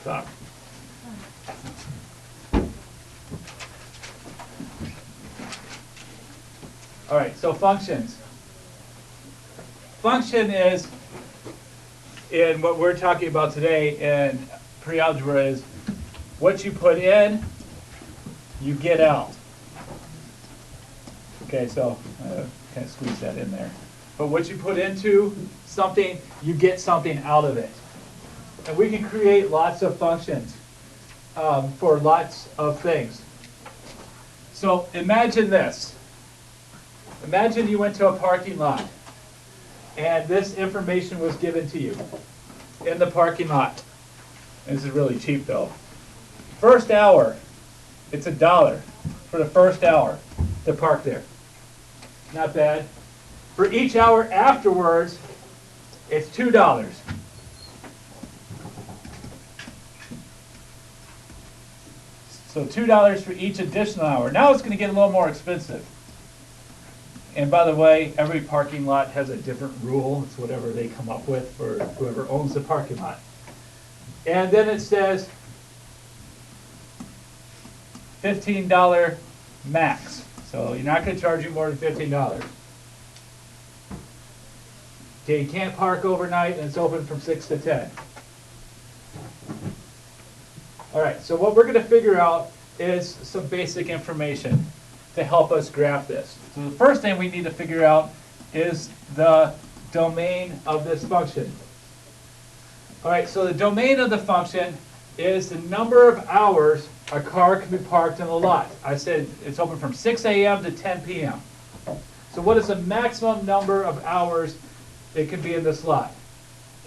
Stop. All right, so functions. Function is, in what we're talking about today in pre-algebra, is what you put in, you get out. Okay, so kind of squeeze that in there. But what you put into something, you get something out of it. And we can create lots of functions for lots of things. So imagine this. Imagine you went to a parking lot and this information was given to you in the parking lot. And this is really cheap though. First hour, it's $1 for the first hour to park there. Not bad. For each hour afterwards, it's $2. So $2 for each additional hour. Now it's going to get a little more expensive. And by the way, every parking lot has a different rule. It's whatever they come up with for whoever owns the parking lot. And then it says $15 max. So you're not going to charge you more than $15. Okay, you can't park overnight, and it's open from 6 to 10. All right, so what we're going to figure out is some basic information to help us graph this. So the first thing we need to figure out is the domain of this function. All right, so the domain of the function is the number of hours a car can be parked in the lot. I said it's open from 6 a.m. to 10 p.m. So what is the maximum number of hours it can be in this lot?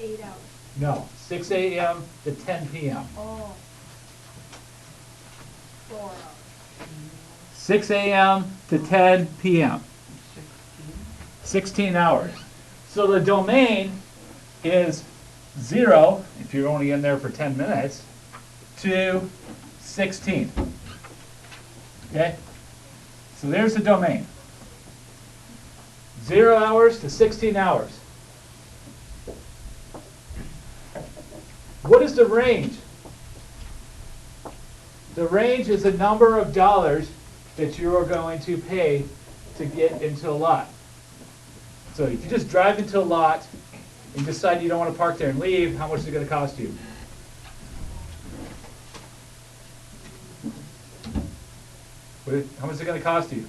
8 hours. No, 6 a.m. to 10 p.m. Oh. 4 hours. 6 a.m. to 10 p.m. 16 hours. So the domain is 0, if you're only in there for 10 minutes, to 16. Okay? So there's the domain. 0 hours to 16 hours. What is the range? The range is the number of dollars that you are going to pay to get into a lot. So if you just drive into a lot and decide you don't want to park there and leave, how much is it going to cost you? How much is it going to cost you?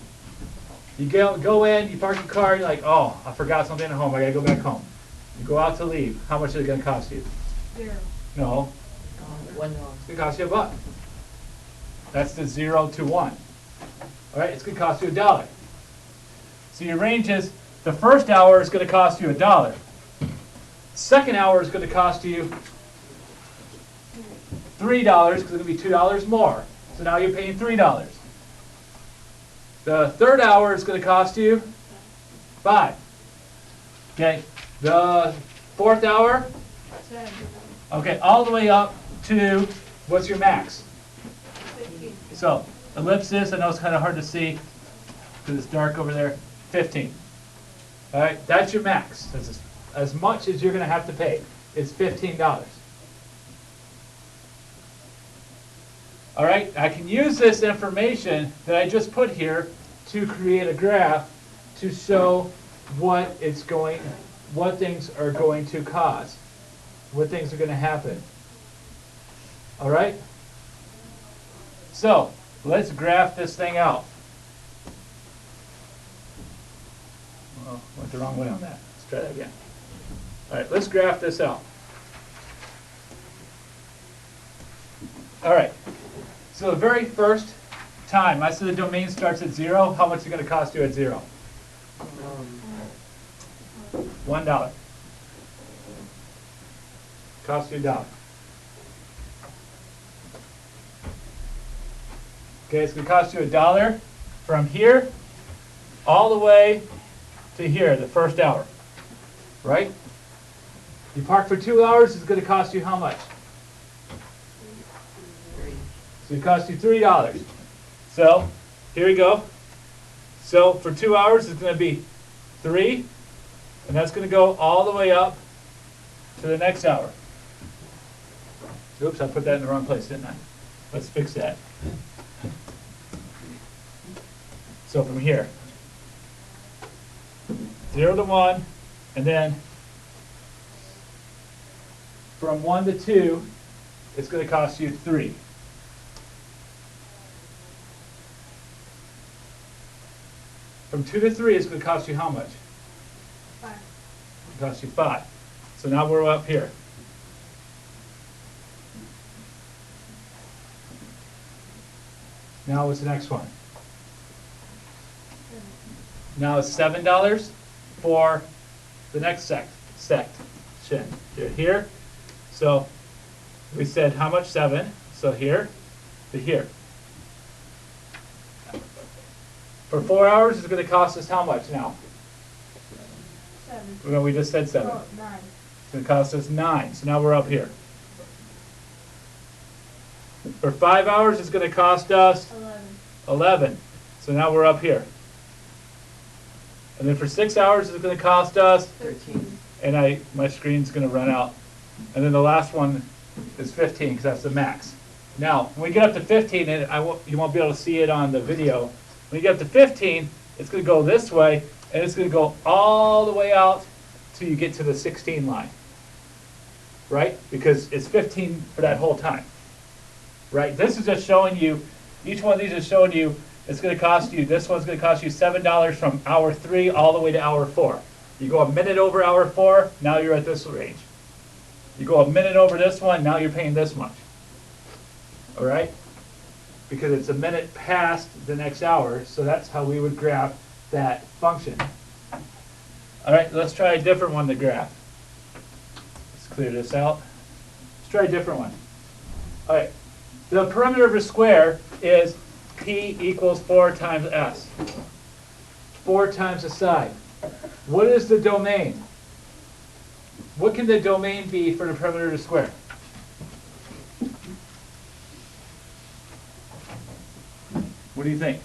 You go in, you park your car, you're like, oh, I forgot something at home, I got to go back home. You go out to leave, how much is it going to cost you? 0. No. $1. It's going to cost you $1. That's the 0 to 1. All right, it's going to cost you $1. So your range is, the first hour is going to cost you $1. Second hour is going to cost you $3 because it's going to be $2 more. So now you're paying $3. The third hour is going to cost you $5. Okay, the fourth hour, 10. okay, all the way up to, what's your max? 15. So, ellipsis, I know it's kind of hard to see because it's dark over there, 15. All right, that's your max. That's as much as you're going to have to pay. It's $15. All right, I can use this information that I just put here to create a graph to show what things are going to cost, what things are going to happen. All right? So, let's graph this thing out. Oh, went the wrong way on that. Let's try that again. All right, let's graph this out. All right. So the very first time, I said the domain starts at 0. How much is it going to cost you at 0? $1. Cost you $1. Okay, it's going to cost you $1 from here all the way to here, the first hour. Right? You park for 2 hours, it's going to cost you how much? So it costs you $3. So, here we go. So, for 2 hours, it's going to be 3. And that's going to go all the way up to the next hour. Oops, I put that in the wrong place, didn't I? Let's fix that. So from here, 0 to 1, and then from 1 to 2, it's going to cost you 3. From 2 to 3, it's going to cost you how much? 5. It costs you 5. So now we're up here. Now what's the next one? Now it's $7 for the next section. You're here. So we said how much? 7. So here to here. For 4 hours, it's going to cost us how much now? 7. Well, we just said 7. Oh, 9. It's going to cost us 9. So now we're up here. For 5 hours, it's going to cost us 11. 11. So now we're up here. And then for 6 hours, it's going to cost us, 13. and my screen's going to run out. And then the last one is 15 because that's the max. Now, when we get up to 15, and you won't be able to see it on the video. When you get up to 15, it's going to go this way, and it's going to go all the way out till you get to the 16 line. Right? Because it's 15 for that whole time. Right? This is just showing you, each one of these is showing you, it's going to cost you, this one's going to cost you $7 from hour 3 all the way to hour 4. You go a minute over hour 4, now you're at this range. You go a minute over this one, now you're paying this much. All right? Because it's a minute past the next hour, so that's how we would graph that function. All right, let's try a different one to graph. Let's clear this out. Let's try a different one. All right, the perimeter of a square is P equals 4 times S. 4 times the side. What is the domain? What can the domain be for the perimeter of a square? What do you think?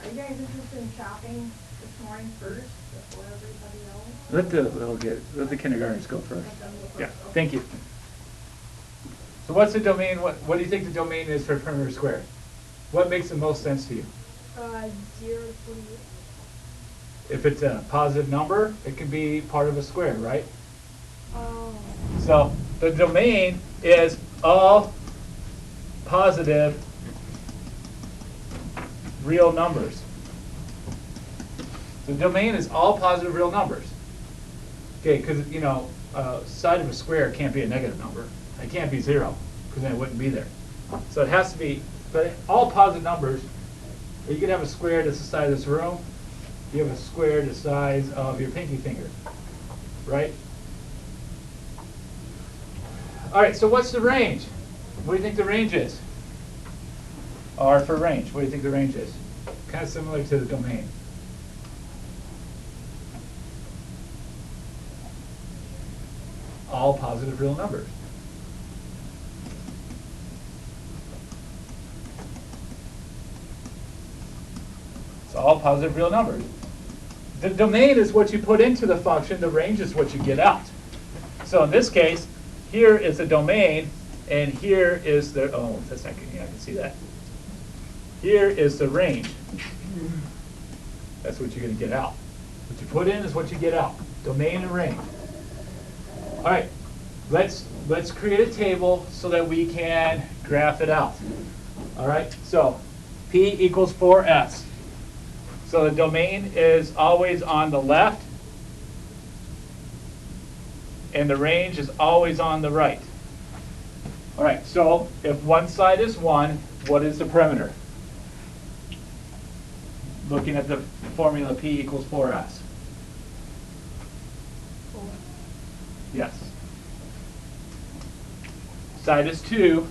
Are you guys interested in shopping this morning first before everybody else? Let the kindergartners go first. Yeah, thank you. So what's the domain? What do you think the domain is for a perimeter square? What makes the most sense to you? 0 to 28. If it's a positive number, it can be part of a square, right? Oh. So the domain is all positive real numbers. The domain is all positive real numbers. Okay, because side of a square can't be a negative number. It can't be 0, because then it wouldn't be there. So it has to be, but all positive numbers. You could have a square that's the size of this room. You have a square the size of your pinky finger, right? All right, so what's the range? What do you think the range is? R for range. What do you think the range is? Kind of similar to the domain. All positive real numbers. It's all positive real numbers. The domain is what you put into the function. The range is what you get out. So in this case, here is the domain, and here is the, oh, that's not good. Yeah, I can see that. Here is the range. That's what you're going to get out. What you put in is what you get out. Domain and range. All right, let's create a table so that we can graph it out. All right, so P equals 4S. So the domain is always on the left, and the range is always on the right. All right, so if one side is 1, what is the perimeter? Looking at the formula P equals 4S. 4. Yes. Side is 2,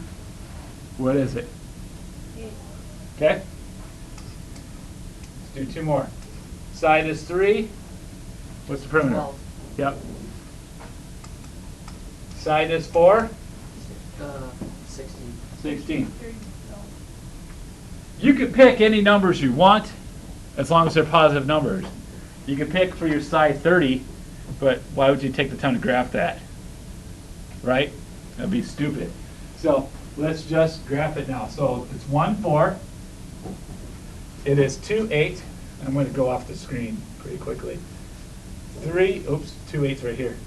what is it? 8. Okay? Let's do 2 more. Side is 3, what's the perimeter? 12. Yep. Side is 4, 16. 16. 3. No. You can pick any numbers you want, as long as they're positive numbers. You can pick for your side 30, but why would you take the time to graph that? Right? That'd be stupid. So let's just graph it now. So it's 1, 4. It is 2, 8. I'm going to go off the screen pretty quickly. 3, oops, 2 8s right here.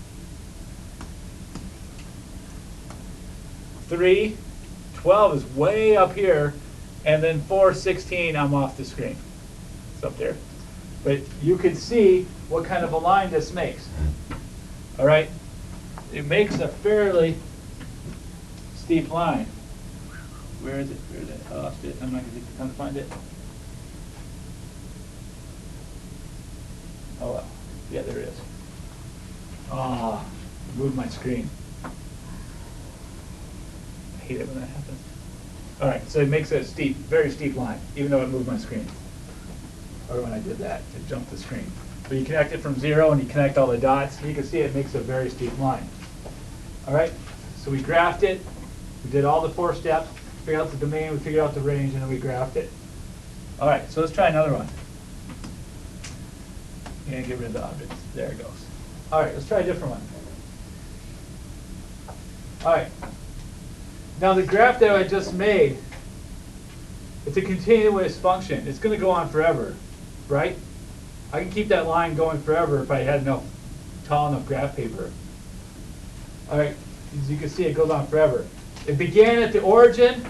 3, 12 is way up here, and then 4, 16, I'm off the screen. It's up there. But you can see what kind of a line this makes. All right? It makes a fairly steep line. Where is it? Where is it? I lost it. I'm not going to take the time to find it. Oh, well. Yeah, there it is. Ah, moved my screen. I hate it when that happens. All right, so it makes a steep, very steep line, even though it moved my screen. Or when I did that, it jumped the screen. But you connect it from 0 and you connect all the dots, you can see it makes a very steep line. All right, so we graphed it. We did all the 4 steps, figured out the domain, we figured out the range, and then we graphed it. All right, so let's try another one. And get rid of the objects. There it goes. All right, let's try a different one. All right. Now the graph that I just made, it's a continuous function. It's going to go on forever, right? I can keep that line going forever if I had enough tall enough graph paper. All right, as you can see, it goes on forever. It began at the origin,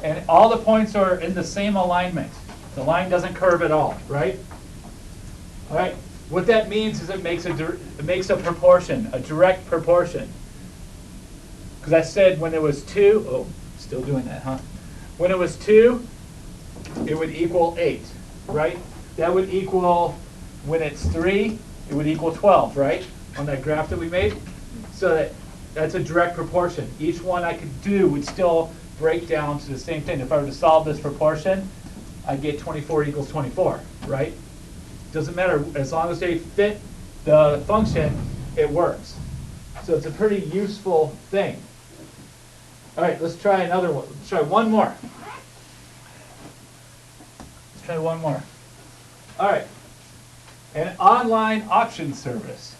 and all the points are in the same alignment. The line doesn't curve at all, right? All right. What that means is it makes a proportion, a direct proportion. Because I said when it was 2, oh, still doing that, huh? When it was 2, it would equal 8, right? That would equal, when it's 3, it would equal 12, right? On that graph that we made. So that's a direct proportion. Each one I could do would still break down to the same thing. If I were to solve this proportion, I'd get 24 equals 24, right? Doesn't matter, as long as they fit the function, it works. So it's a pretty useful thing. All right, let's try another one. Let's try one more. Let's try one more. All right. An online auction service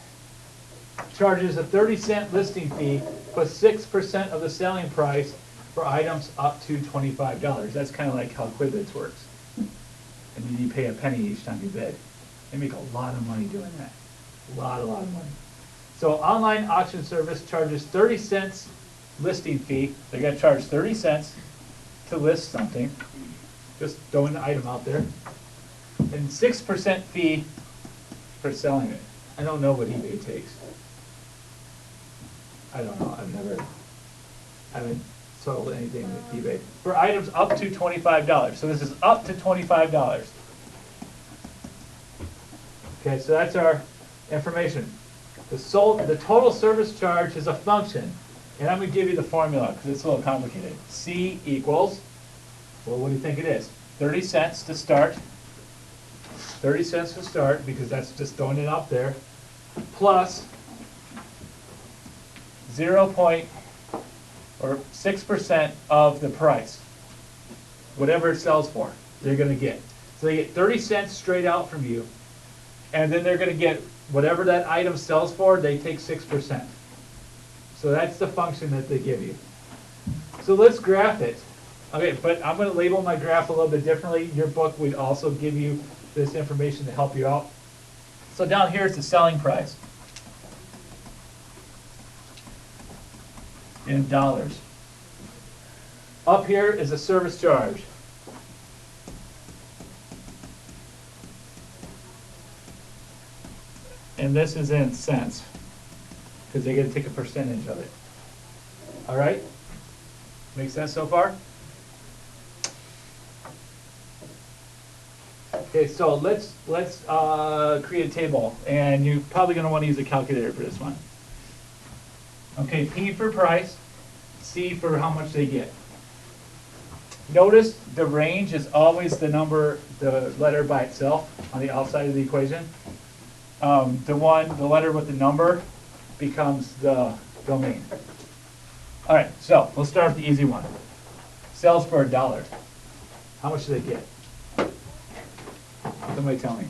charges a 30-cent listing fee plus 6% of the selling price for items up to $25. That's kind of like how Quidditch works. And you pay a penny each time you bid. They make a lot of money doing that. A lot of money. So online auction service charges 30 cents listing fee. They're going to charge 30 cents to list something. Just throwing the item out there. And 6% fee for selling it. I don't know what eBay takes. I don't know. I haven't sold anything with eBay. For items up to $25. So this is up to $25. Okay, so that's our information. The total service charge is a function, and I'm going to give you the formula because it's a little complicated. C equals, well, what do you think it is? 30 cents to start. 30 cents to start because that's just throwing it up there. Plus 6% of the price. Whatever it sells for, they're going to get. So they get 30 cents straight out from you. And then they're going to get whatever that item sells for, they take 6%. So that's the function that they give you. So let's graph it. Okay, but I'm going to label my graph a little bit differently. Your book would also give you this information to help you out. So down here is the selling price in dollars. Up here is the service charge. And this is in cents, because they're going to take a percentage of it. All right? Make sense so far? Okay, so let's create a table, and you're probably going to want to use a calculator for this one. Okay, P for price, C for how much they get. Notice the range is always the number, the letter by itself on the outside of the equation. The letter with the number becomes the domain. All right, so we'll start with the easy one. Sells for $1. How much do they get? Somebody tell me.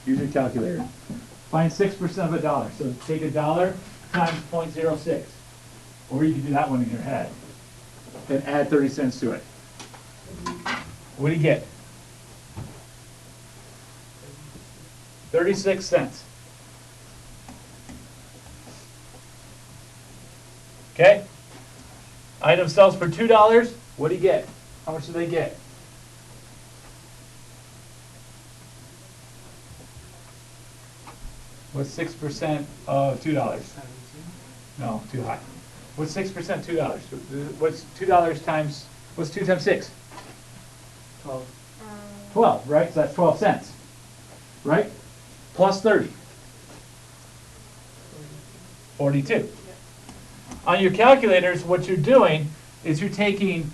Use your calculator. Find 6% of $1. So take $1 times 0.06. Or you can do that one in your head. and add 30 cents to it. What do you get? 36 cents. Okay? Item sells for $2. What do you get? How much do they get? What's 6% of $2? No, too high. What's 6% $2? What's $2 times, what's 2 times 6? 12. 12, right? So that's 12 cents. Right? Plus 30. 42. On your calculators, what you're doing is you're taking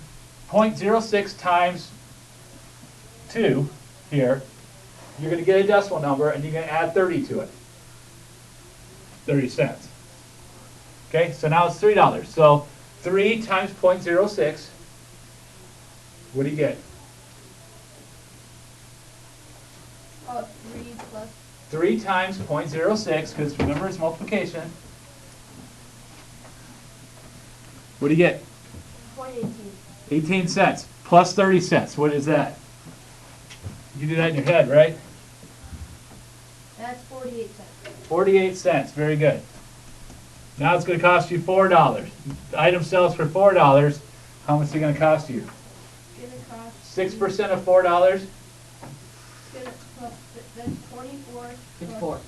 0.06 times 2 here. You're going to get a decimal number, and you're going to add 30 to it. 30 cents. Okay, so now it's $3. So 3 times 0.06, what do you get? 3 plus 3 times 0.06, because remember it's multiplication. What do you get? 0.18. 18 cents plus 30 cents. What is that? You do that in your head, right? That's 48 cents. 48 cents. Very good. Now it's going to cost you $4. The item sells for $4. How much is it going to cost you? It's gonna cost 6% of $4? It's gonna plus, that's 24 54. plus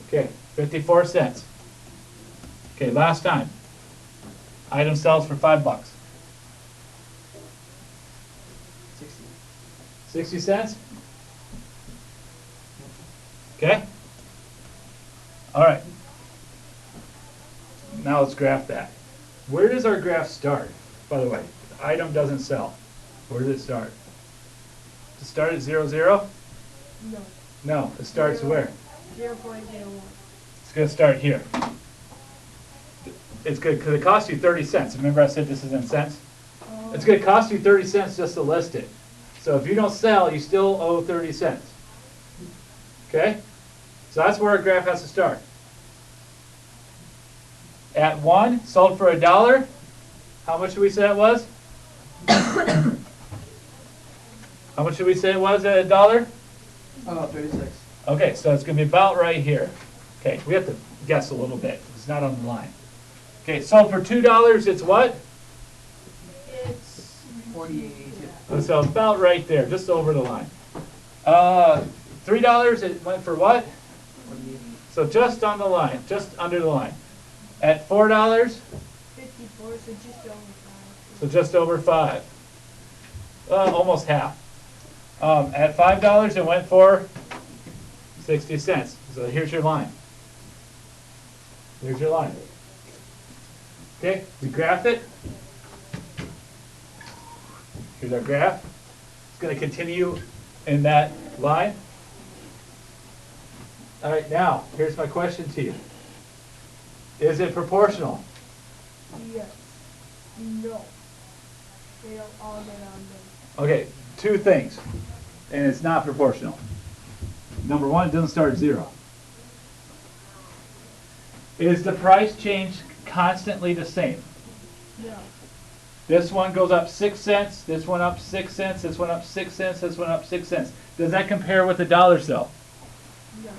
30. Okay, 54 cents. Okay, last time. Item sells for $5. 60. 60 cents? Okay? All right. Now let's graph that. Where does our graph start? By the way, the item doesn't sell. Where does it start? Does it start at 0, 0? No. No, it starts where? 0.01. It's going to start here. It's good because it costs you 30 cents. Remember I said this is in cents? It's going to cost you 30 cents just to list it. So if you don't sell, you still owe 30 cents. Okay? So that's where our graph has to start. At 1, sold for $1. How much did we say it was? How much did we say it was at $1? 36. Okay, so it's going to be about right here. Okay, we have to guess a little bit. It's not on the line. Okay, sold for $2, it's what? It's 48. So about right there, just over the line. $3, it went for what? 48. So just on the line, just under the line. At $4, 54, so just over 5. so just over 5. Almost half. At $5, it went for 60 cents. So here's your line. Here's your line. Okay, we graph it. Here's our graph. It's going to continue in that line. All right, now, here's my question to you. Is it proportional? Yes. No. They don't all get on them. Okay, 2 things. And it's not proportional. Number 1, it doesn't start at 0. Is the price change constantly the same? No. This one goes up 6 cents, this one up 6 cents, this one up 6 cents, this one up 6 cents. Does that compare with the dollar sell? No.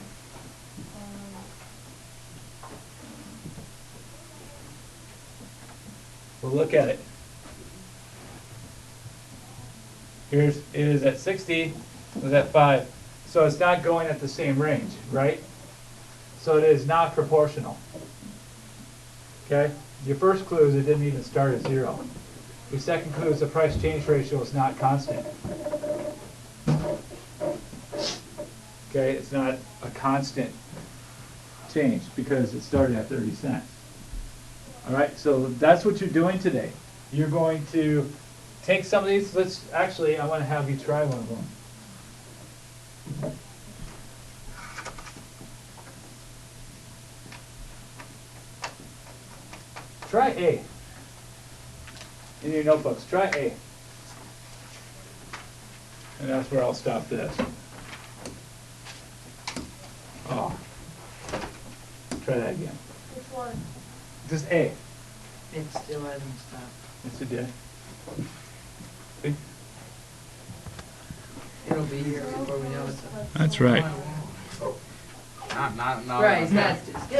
We'll look at it. Here's, it is at 60, it was at 5. So it's not going at the same range, right? So it is not proportional. Okay? Your first clue is it didn't even start at 0. Your second clue is the price change ratio is not constant. Okay, it's not a constant change because it started at 30 cents. All right, so that's what you're doing today. You're going to take some of these. I want to have you try one of them. Try A. In your notebooks, try A. And that's where I'll stop this. Oh. Try that again. Which one? Just A. It still hasn't stopped. Yes, it did. It'll be here before we know it. That's right. Not. Right, that's just.